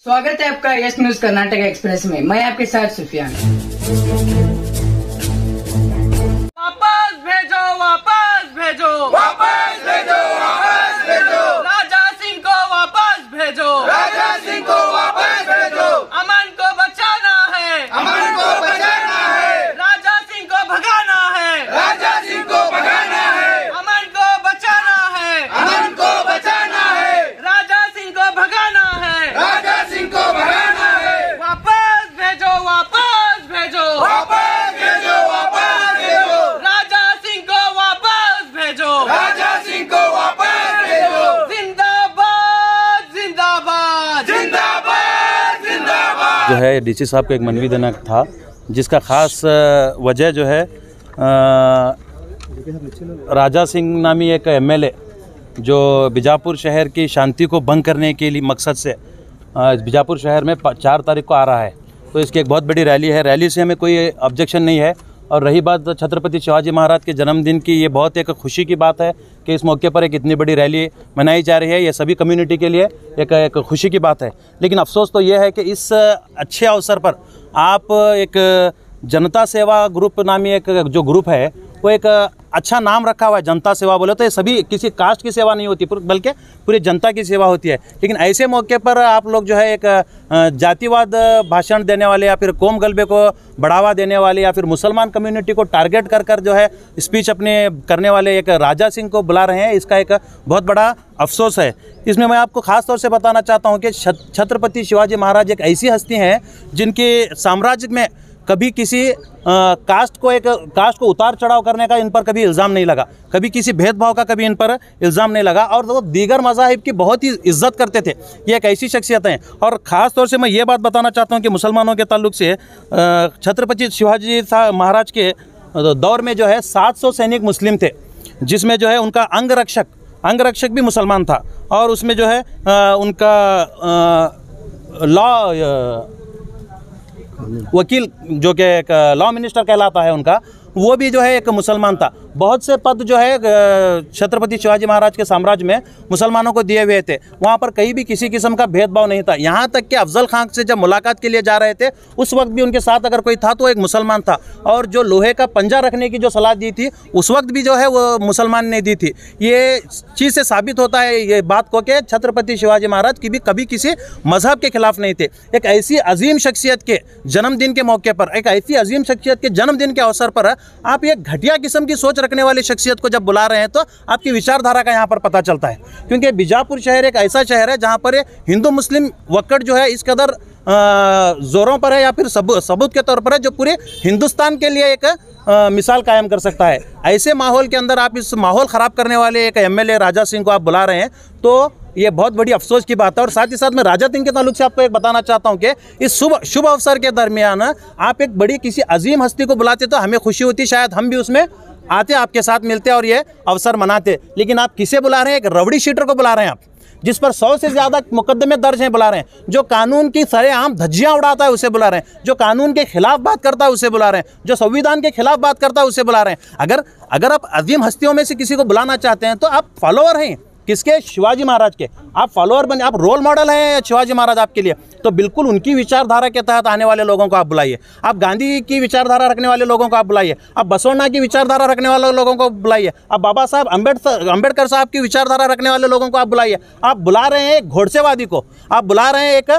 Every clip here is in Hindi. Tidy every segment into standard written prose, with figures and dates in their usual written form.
स्वागत है आपका यस न्यूज कर्नाटक एक्सप्रेस में। मैं आपके साथ सुफियान। वापस भेजो, वापस भेजो, वापस भेजो, वापस भेजो, राजा सिंह को वापस भेजो, राजा सिंह को वापस भेजो, अमन को बचाना है, अमन को बचाना है, राजा सिंह को भगाना है, राजा सिंह को भगाना है, अमन को बचाना है, अमन को बचाना है, राजा सिंह को भगाना है, राजा सिंह को भगाना है, वापस भेजो, वापस भेजो, वापस भेजो, वापस भेजो, राजा सिंह को वापस भेजो, राजा सिंह को वापस भेजो, जिंदाबाद जिंदाबाद जिंदाबाद जिंदाबाद। जो है डीसी साहब को एक मनवी देना था, जिसका खास वजह जो है राजा सिंह नामी एक एमएलए जो बीजापुर शहर की शांति को भंग करने के लिए मकसद से बीजापुर शहर में 4 तारीख को आ रहा है। तो इसकी एक बहुत बड़ी रैली है। रैली से हमें कोई ऑब्जेक्शन नहीं है। और रही बात छत्रपति शिवाजी महाराज के जन्मदिन की, ये बहुत एक खुशी की बात है कि इस मौके पर एक इतनी बड़ी रैली मनाई जा रही है। ये सभी कम्युनिटी के लिए एक खुशी की बात है। लेकिन अफसोस तो ये है कि इस अच्छे अवसर पर आप एक जनता सेवा ग्रुप नामी एक जो ग्रुप है वो एक अच्छा नाम रखा हुआ है। जनता सेवा बोले तो ये सभी किसी कास्ट की सेवा नहीं होती, बल्कि पूरी जनता की सेवा होती है। लेकिन ऐसे मौके पर आप लोग जो है एक जातिवाद भाषण देने वाले या फिर कौम गलबे को बढ़ावा देने वाले या फिर मुसलमान कम्युनिटी को टारगेट कर जो है स्पीच अपने करने वाले एक राजा सिंह को बुला रहे हैं, इसका एक बहुत बड़ा अफसोस है। इसमें मैं आपको ख़ास तौर से बताना चाहता हूँ कि छत्रपति शिवाजी महाराज एक ऐसी हस्ती हैं जिनके साम्राज्य में कभी किसी कास्ट को उतार चढ़ाव करने का इन पर कभी इल्ज़ाम नहीं लगा, कभी किसी भेदभाव का कभी इन पर इल्ज़ाम नहीं लगा। और वो दीगर मज़ाहिब की बहुत ही इज्जत करते थे। ये एक ऐसी शख्सियत हैं। और ख़ास तौर से मैं ये बात बताना चाहता हूँ कि मुसलमानों के ताल्लुक से छत्रपति शिवाजी महाराज के दौर में जो है 700 सैनिक मुस्लिम थे, जिसमें जो है उनका अंगरक्षक भी मुसलमान था। और उसमें जो है उनका वकील जो कि एक लॉ मिनिस्टर कहलाता है उनका, वो भी जो है एक मुसलमान था। बहुत से पद जो है छत्रपति शिवाजी महाराज के साम्राज्य में मुसलमानों को दिए हुए थे। वहाँ पर कहीं भी किसी किस्म का भेदभाव नहीं था। यहाँ तक कि अफजल खान से जब मुलाकात के लिए जा रहे थे उस वक्त भी उनके साथ अगर कोई था तो एक मुसलमान था। और जो लोहे का पंजा रखने की जो सलाह दी थी उस वक्त भी जो है वो मुसलमान ने दी थी। ये चीज़ से साबित होता है ये बात को कि छत्रपति शिवाजी महाराज की भी कभी किसी मजहब के खिलाफ नहीं थे। एक ऐसी अजीम शख्सियत के जन्मदिन के मौके पर, एक ऐसी अजीम शख्सियत के जन्मदिन के अवसर पर आप एक घटिया किस्म की सोच रखने वाली शख्सियत को जब बुला रहे हैं तो आपकी विचारधारा का यहाँ पर पता चलता है। क्योंकि बीजापुर शहर एक ऐसा शहर है जहाँ पर हिंदू मुस्लिम वक्कड़ जो है इस कदर जोरों पर है या फिर सबूत के तौर पर है जो पूरे हिंदुस्तान के लिए एक मिसाल कायम कर सकता है। ऐसे माहौल के अंदर आप इस माहौल ख़राब करने वाले एक एमएलए राजा सिंह को आप बुला रहे हैं तो ये बहुत बड़ी अफसोस की बात है। और साथ ही साथ मैं राजा सिंह के ताल्लुक से आपको एक बताना चाहता हूँ कि इस शुभ अवसर के दरमियान आप एक बड़ी किसी अजीम हस्ती को बुलाते तो हमें खुशी होती, शायद हम भी उसमें आते, आपके साथ मिलते और ये अवसर मनाते। लेकिन आप किसे बुला रहे हैं? एक रबड़ी शीटर को बुला रहे हैं आप, जिस पर 100 से ज़्यादा मुकदमे दर्ज हैं, बुला रहे हैं। जो कानून की सरेआम धज्जियाँ उड़ाता है उसे बुला रहे हैं। जो कानून के खिलाफ बात करता है उसे बुला रहे हैं। जो संविधान के खिलाफ बात करता है उसे बुला रहे हैं। अगर आप अजीम हस्तियों में से किसी को बुलाना चाहते हैं तो आप फॉलोअर हैं किसके? शिवाजी महाराज के। आप फॉलोअर बने, आप रोल मॉडल हैं शिवाजी महाराज आपके लिए, तो बिल्कुल उनकी विचारधारा के तहत आने वाले लोगों को आप बुलाइए। आप गांधी की विचारधारा रखने वाले लोगों को आप बुलाइए। आप बसवण्णा की विचारधारा रखने वाले लोगों को बुलाइए। आप बाबा साहब अम्बेडकर साहब की विचारधारा रखने वाले लोगों को आप बुलाइए। आप बुला रहे हैं एक घोड़सेवादी को, आप बुला रहे हैं एक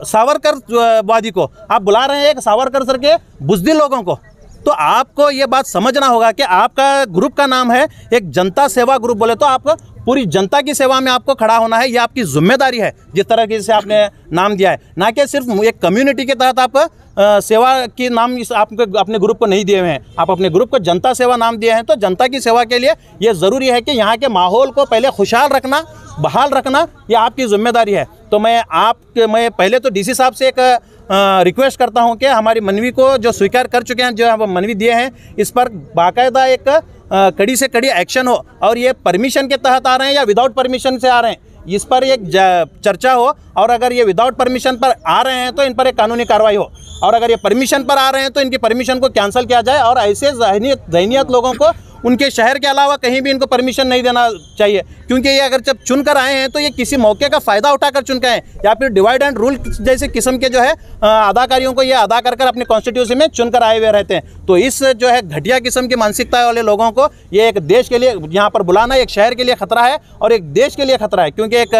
सावरकरवादी को, आप बुला रहे हैं एक सावरकर सर के बुज़दिल लोगों को। तो आपको ये बात समझना होगा कि आपका ग्रुप का नाम है एक जनता सेवा ग्रुप। बोले तो आप पूरी जनता की सेवा में आपको खड़ा होना है, ये आपकी जिम्मेदारी है जिस तरह से आपने नाम दिया है। ना कि सिर्फ एक कम्युनिटी के तहत आप सेवा की नाम आपको अपने ग्रुप को नहीं दिए हुए हैं। आप अपने ग्रुप को जनता सेवा नाम दिए हैं, तो जनता की सेवा के लिए ये ज़रूरी है कि यहाँ के माहौल को पहले खुशहाल रखना, बहाल रखना, ये आपकी जिम्मेदारी है। तो मैं पहले तो डीसी साहब से एक रिक्वेस्ट करता हूं कि हमारी मनवी को जो स्वीकार कर चुके हैं, जो मनवी दिए हैं, इस पर बाकायदा एक कड़ी से कड़ी एक्शन हो। और ये परमिशन के तहत आ रहे हैं या विदाउट परमिशन से आ रहे हैं, इस पर एक चर्चा हो। और अगर ये विदाउट परमिशन पर आ रहे हैं तो इन पर एक कानूनी कार्रवाई हो। और अगर ये परमिशन पर आ रहे हैं तो इनकी परमिशन को कैंसिल किया जाए और ऐसे जहनियत लोगों को उनके शहर के अलावा कहीं भी इनको परमिशन नहीं देना चाहिए, क्योंकि ये अगर जब चुनकर आए हैं तो ये किसी मौके का फ़ायदा उठाकर चुनकर आए या फिर डिवाइड एंड रूल जैसे किस्म के जो है अदाकारियों को ये अदा कर अपने कॉन्स्टिट्यूशन में चुनकर आए हुए रहते हैं। तो इस जो है घटिया किस्म की मानसिकता वाले लोगों को ये एक देश के लिए यहाँ पर बुलाना एक शहर के लिए खतरा है और एक देश के लिए खतरा है, क्योंकि एक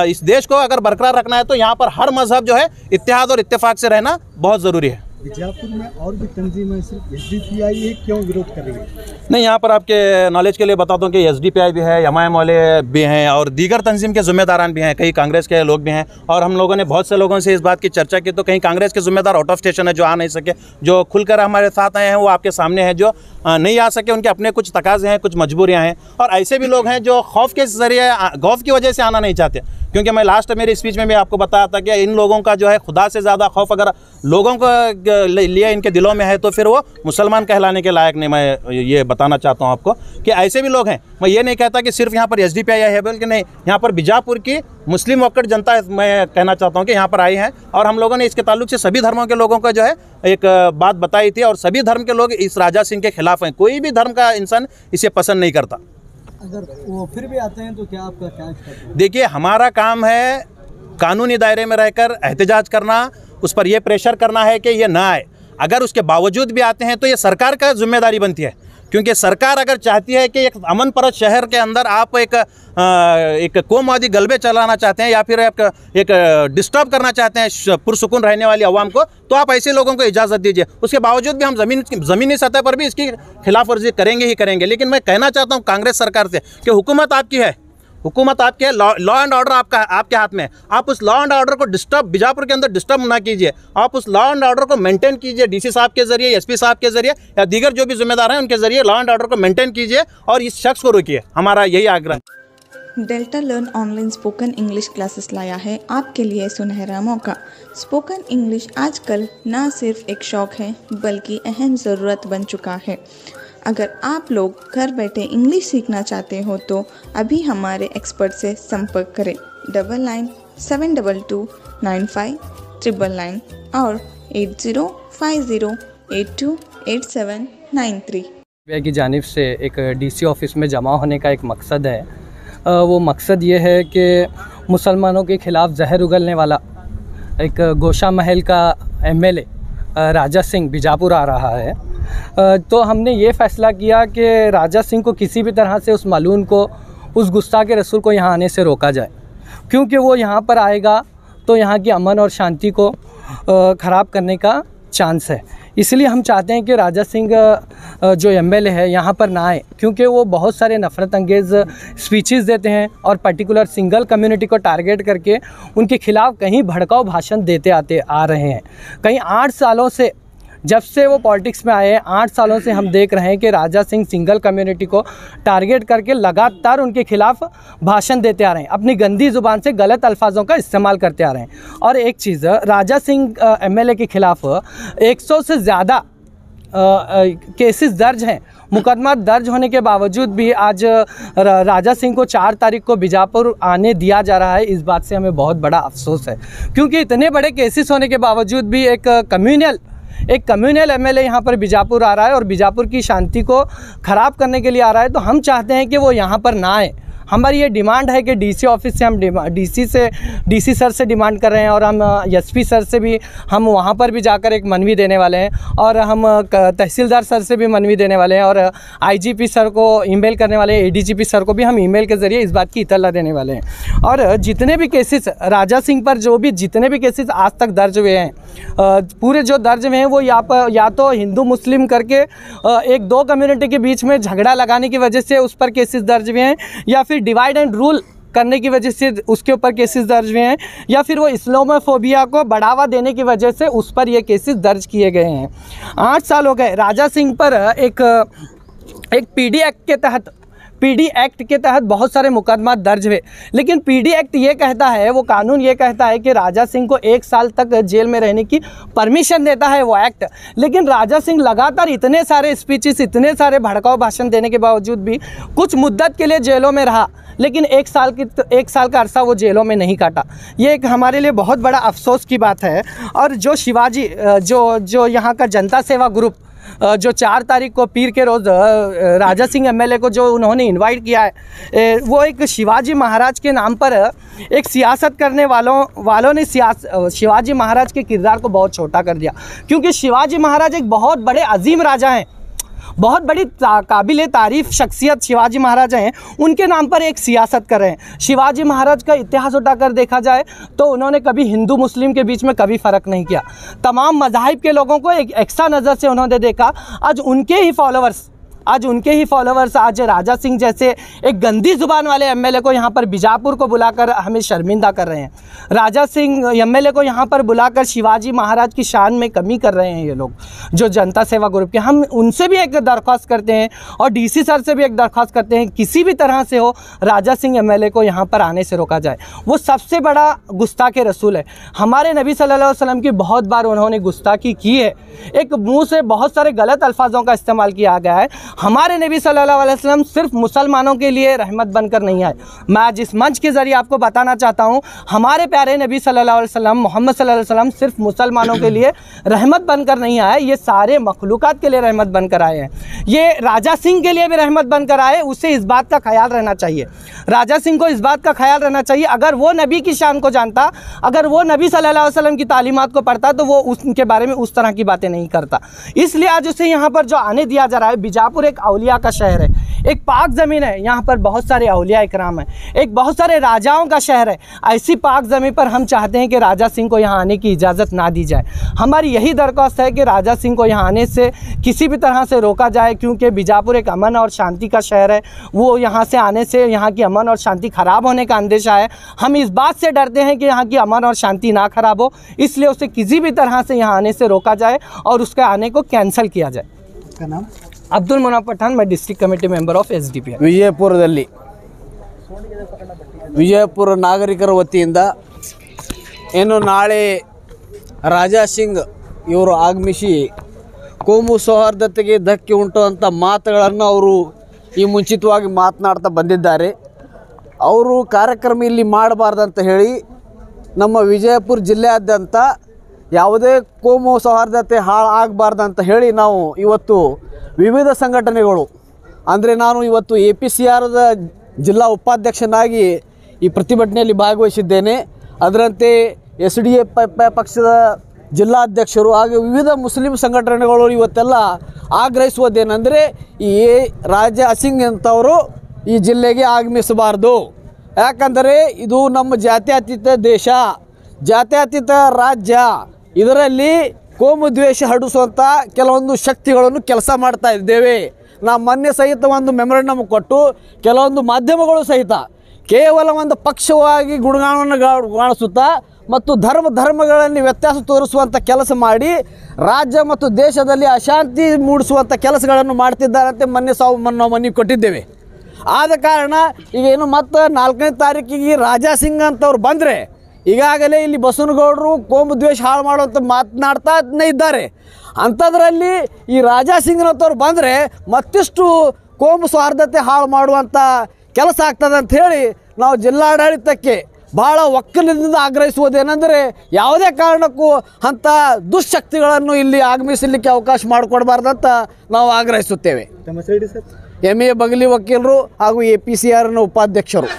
इस देश को अगर बरकरार रखना है तो यहाँ पर हर मजहब जो है इत्तेहाद और इत्तेफाक से रहना बहुत ज़रूरी है। बीजापुर में और भी तंजीमें सिर्फ SDPI है, क्यों विरोध कर रही है? नहीं, यहाँ पर आपके नॉलेज के लिए बता दूं कि SDPI भी है, MIM वाले भी हैं और दीगर तंजीम के ज़िम्मेदारान भी हैं, कई कांग्रेस के लोग भी हैं। और हम लोगों ने बहुत से लोगों से इस बात की चर्चा की तो कहीं कांग्रेस के ज़िम्मेदार आउट ऑफ स्टेशन है जो आ नहीं सके, जो खुलकर हमारे साथ आए हैं वो आपके सामने हैं, जो नहीं आ सके उनके अपने कुछ तकाज़े हैं, कुछ मजबूरियाँ हैं। और ऐसे भी लोग हैं जो खौफ के ज़रिए खौफ की वजह से आना नहीं चाहते, क्योंकि मैं लास्ट मेरी स्पीच में भी आपको बताया था कि इन लोगों का जो है खुदा से ज़्यादा खौफ अगर लोगों को लिए इनके दिलों में है तो फिर वो मुसलमान कहलाने के लायक नहीं। मैं ये बताना चाहता हूँ आपको कि ऐसे भी लोग हैं। मैं ये नहीं कहता कि सिर्फ यहाँ पर SDPI है, बल्कि नहीं, यहाँ पर बीजापुर की मुस्लिम वक्कड़ जनता मैं कहना चाहता हूँ कि यहाँ पर आई है और हम लोगों ने इसके ताल्लुक से सभी धर्मों के लोगों का जो है एक बात बताई थी और सभी धर्म के लोग इस राजा सिंह के खिलाफ हैं। कोई भी धर्म का इंसान इसे पसंद नहीं करता। अगर वो फिर भी आते हैं तो क्या आपका क्या? देखिए, हमारा काम है कानूनी दायरे में रहकर एहतजाज करना, उस पर यह प्रेशर करना है कि ये ना आए। अगर उसके बावजूद भी आते हैं तो ये सरकार का जिम्मेदारी बनती है, क्योंकि सरकार अगर चाहती है कि एक अमन परत शहर के अंदर आप एक कोमवादी गलबे चलाना चाहते हैं या फिर एक डिस्टर्ब करना चाहते हैं पुरसुकून रहने वाली आवाम को, तो आप ऐसे लोगों को इजाज़त दीजिए। उसके बावजूद भी हम ज़मीनी सतह पर भी इसकी खिलाफ वर्जी करेंगे ही करेंगे। लेकिन मैं कहना चाहता हूँ कांग्रेस सरकार से कि हुकूमत आपकी है, हुकूमत आपके है, लॉ एंड ऑर्डर आपके हाथ में है। आप उस लॉ एंड ऑर्डर को बीजापुर के अंदर डिस्टर्ब ना कीजिए। आप उस लॉ एंड ऑर्डर को मेंटेन कीजिए, DC साहब के जरिए, SP साहब के जरिए या दीगर जो भी जिम्मेदार हैं उनके जरिए लॉ एंड ऑर्डर को मेंटेन कीजिए और इस शख्स को रोकिए। हमारा यही आग्रह। Delta learn online spoken English classes लाया है आपके लिए सुनहरा मौका। स्पोकन इंग्लिश आजकल ना सिर्फ एक शौक है बल्कि अहम ज़रूरत बन चुका है। अगर आप लोग घर बैठे इंग्लिश सीखना चाहते हो तो अभी हमारे एक्सपर्ट से संपर्क करें 9972295999 और 8050828793। की जानिब से एक DC ऑफिस में जमा होने का एक मकसद है। वो मकसद ये है कि मुसलमानों के ख़िलाफ़ जहर उगलने वाला एक गोशा महल का MLA राजा सिंह बीजापुर आ रहा है। तो हमने ये फ़ैसला किया कि राजा सिंह को किसी भी तरह से उस मालून को, उस गुस्ताखे रसूल को यहाँ आने से रोका जाए, क्योंकि वो यहाँ पर आएगा तो यहाँ की अमन और शांति को ख़राब करने का चांस है। इसलिए हम चाहते हैं कि राजा सिंह जो MLA है यहाँ पर ना आए, क्योंकि वो बहुत सारे नफ़रत अंगेज़ स्पीचेस देते हैं और पर्टिकुलर सिंगल कम्युनिटी को टारगेट करके उनके ख़िलाफ़ कहीं भड़काऊ भाषण देते आ रहे हैं। कहीं 8 सालों से, जब से वो पॉलिटिक्स में आए हैं, 8 सालों से हम देख रहे हैं कि राजा सिंह सिंगल कम्युनिटी को टारगेट करके लगातार उनके खिलाफ भाषण देते आ रहे हैं, अपनी गंदी ज़ुबान से गलत अल्फाजों का इस्तेमाल करते आ रहे हैं। और एक चीज़, राजा सिंह MLA के ख़िलाफ़ 100 से ज़्यादा केसेस दर्ज हैं। मुकदमा दर्ज होने के बावजूद भी आज राजा सिंह को 4 तारीख को बीजापुर आने दिया जा रहा है। इस बात से हमें बहुत बड़ा अफसोस है, क्योंकि इतने बड़े केसेस होने के बावजूद भी एक कम्युनल MLA यहाँ पर बीजापुर आ रहा है और बीजापुर की शांति को ख़राब करने के लिए आ रहा है। तो हम चाहते हैं कि वो यहाँ पर ना आए। हमारी ये डिमांड है कि DC ऑफिस से हम DC सर से डिमांड कर रहे हैं और हम SP सर से भी हम वहाँ पर भी जाकर एक मनवी देने वाले हैं और हम तहसीलदार सर से भी मनवी देने वाले हैं और IGP सर को ईमेल करने वाले हैं, ADGP सर को भी हम ईमेल के ज़रिए इस बात की इत्तला देने वाले हैं। और जितने भी केसेस राजा सिंह पर जितने भी केसेस आज तक दर्ज हुए हैं, पूरे जो दर्ज हुए हैं वो या तो हिंदू मुस्लिम करके 1-2 कम्युनिटी के बीच में झगड़ा लगाने की वजह से उस पर केसेस दर्ज हुए हैं, या फिर डिवाइड एंड रूल करने की वजह से उसके ऊपर केसेस दर्ज हुए हैं, या फिर वो इस्लामोफोबिया को बढ़ावा देने की वजह से उस पर ये केसेस दर्ज किए गए हैं। 8 साल हो गए राजा सिंह पर एक PD एक्ट के तहत बहुत सारे मुकदमा दर्ज हुए, लेकिन PD एक्ट ये कहता है, वो कानून ये कहता है कि राजा सिंह को 1 साल तक जेल में रहने की परमिशन देता है वो एक्ट। लेकिन राजा सिंह लगातार इतने सारे स्पीचेस, इतने सारे भड़काऊ भाषण देने के बावजूद भी कुछ मुद्दत के लिए जेलों में रहा, लेकिन 1 साल का अरसा वो जेलों में नहीं काटा। ये एक हमारे लिए बहुत बड़ा अफसोस की बात है। और जो शिवाजी जो यहाँ का जनता सेवा ग्रुप जो 4 तारीख को पीर के रोज़ राजा सिंह एमएलए को जो उन्होंने इनवाइट किया है, वो एक शिवाजी महाराज के नाम पर एक सियासत करने वालों ने शिवाजी महाराज के किरदार को बहुत छोटा कर दिया। क्योंकि शिवाजी महाराज एक बहुत बड़े अजीम राजा हैं, बहुत बड़ी काबिल तारीफ़ शख्सियत शिवाजी महाराज हैं, उनके नाम पर एक सियासत कर रहे हैं। शिवाजी महाराज का इतिहास उठाकर देखा जाए तो उन्होंने कभी हिंदू मुस्लिम के बीच में कभी फ़र्क नहीं किया। तमाम मज़ाहिब के लोगों को एक एक्स्ट्रा नज़र से उन्होंने देखा। आज उनके ही फॉलोवर्स आज राजा सिंह जैसे एक गंदी ज़ुबान वाले एमएलए को यहाँ पर बीजापुर को बुलाकर हमें शर्मिंदा कर रहे हैं। राजा सिंह एमएलए को यहाँ पर बुलाकर शिवाजी महाराज की शान में कमी कर रहे हैं ये लोग, जो जनता सेवा ग्रुप के। हम उनसे भी एक दरख्वास्त करते हैं और डीसी सर से भी एक दरख्वास्त करते हैं, किसी भी तरह से हो राजा सिंह एमएलए को यहाँ पर आने से रोका जाए। वो सबसे बड़ा गुस्ताखे रसूल है। हमारे नबी सल्लल्लाहु अलैहि वसल्लम की बहुत बार उन्होंने गुस्ताखी की है। एक मुँह से बहुत सारे गलत अल्फाजों का इस्तेमाल किया गया है। हमारे नबी सल्लल्लाहु अलैहि वसल्लम सिर्फ मुसलमानों के लिए रहमत बनकर नहीं आए। मैं आज इस मंच के ज़रिए आपको बताना चाहता हूँ, हमारे प्यारे नबी सल्लल्लाहु अलैहि वसल्लम मोहम्मद सल्लल्लाहु अलैहि वसल्लम सिर्फ मुसलमानों के लिए रहमत बनकर नहीं आए, ये सारे मखलूक़ात के लिए रहमत बनकर आए हैं। ये राजा सिंह के लिए भी रहमत बनकर आए। उसे इस बात का ख्याल रहना चाहिए, राजा सिंह को इस बात का ख्याल रहना चाहिए। अगर वो नबी की शान को जानता, अगर वो नबी सल्लल्लाहु अलैहि वसल्लम की तालीमात को पढ़ता, तो वो उनके बारे में उस तरह की बातें नहीं करता। इसलिए आज उसे यहाँ पर जो आने दिया जा रहा है, बीजापुर एक औलिया का शहर है, एक पाक ज़मीन है, यहाँ पर बहुत सारे औलिया इकराम हैं, एक बहुत सारे राजाओं का शहर है। ऐसी पाक ज़मीन पर हम चाहते हैं कि राजा सिंह को यहाँ आने की इजाज़त ना दी जाए। हमारी यही दरख्वास्त है कि राजा सिंह को यहाँ आने से किसी भी तरह से रोका जाए, क्योंकि बीजापुर एक अमन और शांति का शहर है। वो यहाँ से आने से यहाँ की अमन और शांति ख़राब होने का अंदेशा है। हम इस बात से डरते हैं कि यहाँ की अमन और शांति ना ख़राब हो, इसलिए उसे किसी भी तरह से यहाँ आने से रोका जाए और उसके आने को कैंसिल किया जाए। का नाम अब्दुल मुनाफ पठान, मैं district committee member of SDP। ವಿಜಯಪುರದಲ್ಲಿ ವಿಜಯಪುರ ನಾಗರಿಕರ ವತಿಯಿಂದ ಏನು ನಾಳೆ ರಾಜಾ ಸಿಂಗ್ ಇವರು ಆಗಮಿಸಿ ಕೋಮು ಸೌಹಾರ್ದತೆಗೆ ಧಕ್ಕೆ ಉಂಟುವಂಥ ಮಾತುಗಳನ್ನು ಅವರು ಈ ಮುಂಚಿತವಾಗಿ ಮಾತನಾಡ್ತಾ ಬಂದಿದ್ದಾರೆ। ಅವರು ಕಾರ್ಯಕ್ರಮ ಇಲ್ಲಿ ಮಾಡಬಾರ್ದಂತ ಹೇಳಿ ನಮ್ಮ ವಿಜಯಪುರ ಜಿಲ್ಲೆಯಾದ್ಯಂತ ಯಾವುದೇ ಕೋಮು ಸೌಹಾರ್ದತೆ ಹಾಳಾಗಬಾರ್ದಂತ ಹೇಳಿ ನಾವು ಇವತ್ತು ವಿವಿಧ ಸಂಘಟನೆಗಳು ಅಂದರೆ ನಾನು ಇವತ್ತು APCRದ ಜಿಲ್ಲಾ ಉಪಾಧ್ಯಕ್ಷನಾಗಿ ಈ ಪ್ರತಿಭಟನೆಯಲ್ಲಿ ಭಾಗವಹಿಸಿದ್ದೇನೆ। ಅದರಂತೆ SDF ಪಕ್ಷದ ಜಿಲ್ಲಾಧ್ಯಕ್ಷರು ಹಾಗೆ ವಿವಿಧ ಮುಸ್ಲಿಂ ಸಂಘಟನೆಗಳು ಇವತ್ತೆಲ್ಲ ಆಗ್ರಹಿಸುವುದೇನೆಂದರೆ ಈ ರಾಜಾ ಸಿಂಗ್ ಅಂತವರು ಈ ಜಿಲ್ಲೆಗೆ ಆಗಮಿಸಬಾರ್ದು। ಯಾಕಂದರೆ ಇದು ನಮ್ಮ ಜಾತ್ಯತೀತ ದೇಶ, ಜಾತ್ಯತೀತ ರಾಜ್ಯ, ಇದರಲ್ಲಿ ಕೋಮು ದ್ವೇಷ ಹರಡಿಸುವಂಥ ಕೆಲವೊಂದು ಶಕ್ತಿಗಳನ್ನು ಕೆಲಸ ಮಾಡ್ತಾ ಇದ್ದೇವೆ। ನಾವು ಮೊನ್ನೆ ಸಹಿತ ಒಂದು ಮೆಮೊರಂಡಮ್ ಕೊಟ್ಟು ಕೆಲವೊಂದು ಮಾಧ್ಯಮಗಳು ಸಹಿತ ಕೇವಲ ಒಂದು ಪಕ್ಷವಾಗಿ ಗುಣಗಾನವನ್ನು ಕಾಣಿಸುತ್ತಾ ಮತ್ತು ಧರ್ಮಗಳಲ್ಲಿ ವ್ಯತ್ಯಾಸ ತೋರಿಸುವಂಥ ಕೆಲಸ ಮಾಡಿ ರಾಜ್ಯ ಮತ್ತು ದೇಶದಲ್ಲಿ ಅಶಾಂತಿ ಮೂಡಿಸುವಂಥ ಕೆಲಸಗಳನ್ನು ಮಾಡ್ತಿದ್ದಾರಂತೆ ಮೊನ್ನೆ ನಾವು ಮನವಿ ಕೊಟ್ಟಿದ್ದೇವೆ। ಆದ ಕಾರಣ ಈಗ ಏನು ಮತ್ತು 4ನೇ ತಾರೀಕಿಗೆ ರಾಜಾ ಸಿಂಗ್ ಅಂತವ್ರು ಬಂದರೆ ಈಗಾಗಲೇ ಇಲ್ಲಿ ಬಸವನಗೌಡರು ಕೋಮು ದ್ವೇಷ ಹಾಳು ಮಾಡುವಂಥ ಮಾತನಾಡ್ತಾನೇ ಇದ್ದಾರೆ। ಅಂಥದ್ರಲ್ಲಿ ಈ ರಾಜಾ ಸಿಂಗ್ನಂತವ್ರು ಬಂದರೆ ಮತ್ತಿಷ್ಟು ಕೋಮು ಸೌಹಾರ್ದತೆ ಹಾಳು ಮಾಡುವಂಥ ಕೆಲಸ ಆಗ್ತದೆ ಅಂತ ಹೇಳಿ ನಾವು ಜಿಲ್ಲಾಡಳಿತಕ್ಕೆ ಭಾಳ ಒಕ್ಕಲಿನಿಂದ ಆಗ್ರಹಿಸುವುದೇನೆಂದರೆ ಯಾವುದೇ ಕಾರಣಕ್ಕೂ ಅಂಥ ದುಶ್ಶಕ್ತಿಗಳನ್ನು ಇಲ್ಲಿ ಆಗಮಿಸಲಿಕ್ಕೆ ಅವಕಾಶ ಮಾಡಿಕೊಡಬಾರ್ದಂತ ನಾವು ಆಗ್ರಹಿಸುತ್ತೇವೆ। MA ಬಗಲಿ ವಕೀಲರು ಹಾಗೂ APCRನ ಉಪಾಧ್ಯಕ್ಷರು।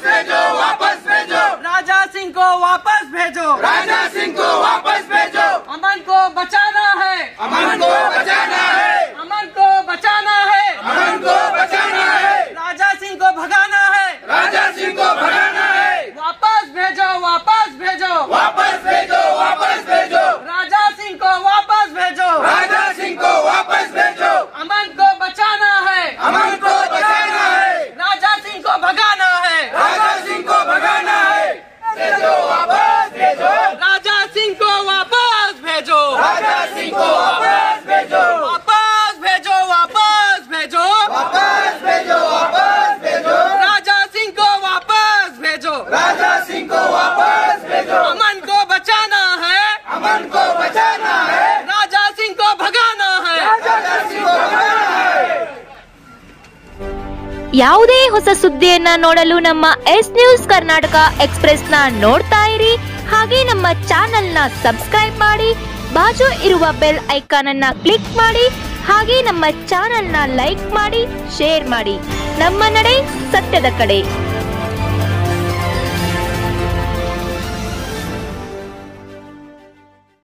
राजा सिंह को वापस भेजो, राजा सिंह को वापस भेजो। अमन को बचाना है, अमन को बचाना है, अमन को बचाना है, अमन को बचाना है। राजा सिंह को भगाना है, राजा सिंह को भगाना है। वापस भेजो, वापस भेजो, वापस भेजो, वापस भेजो। राजा सिंह को वापस भेजो, राजा सिंह को वापस भेजो। अमन को बचाना है, अमन को बचाना है, राजा सिंह को भगाना है, राजा सिंह को भगाना है। भेजो, वापस भेजो, राजा सिंह को वापस भेजो, राजा सिंह को वापस भेजो, वापस भेजो, वापस भेजो, वापस भेजो, वापस भेजो। राजा सिंह को वापस भेजो, राजा सिंह को वापस भेजो। अमन को बचाना है, अमन को बचाना है, राजा सिंह को भगाना है। राजा सिंह को भगाना है। ಯಾವುದೇ ಹೊಸ ಸುದ್ದಿಯನ್ನ ನೋಡಲು ನಮ್ಮ ಎಸ್ ನ್ಯೂಸ್ ಕರ್ನಾಟಕ ಎಕ್ಸ್‌ಪ್ರೆಸ್ನ ನೋಡ್ತಾ ಇರಿ, ಹಾಗೆ ನಮ್ಮ ಚಾನೆಲ್ನ ಸಬ್ಸ್ಕ್ರೈಬ್ ಮಾಡಿ, ಬಾಜು ಇರುವ ಬೆಲ್ ಐಕಾನ್ ಅನ್ನ ಕ್ಲಿಕ್ ಮಾಡಿ ಹಾಗೆ ನಮ್ಮ ಚಾನೆಲ್ನ ಲೈಕ್ ಮಾಡಿ, ಶೇರ್ ಮಾಡಿ. ನಮ್ಮ ನಡೆ ಸತ್ಯದ ಕಡೆ.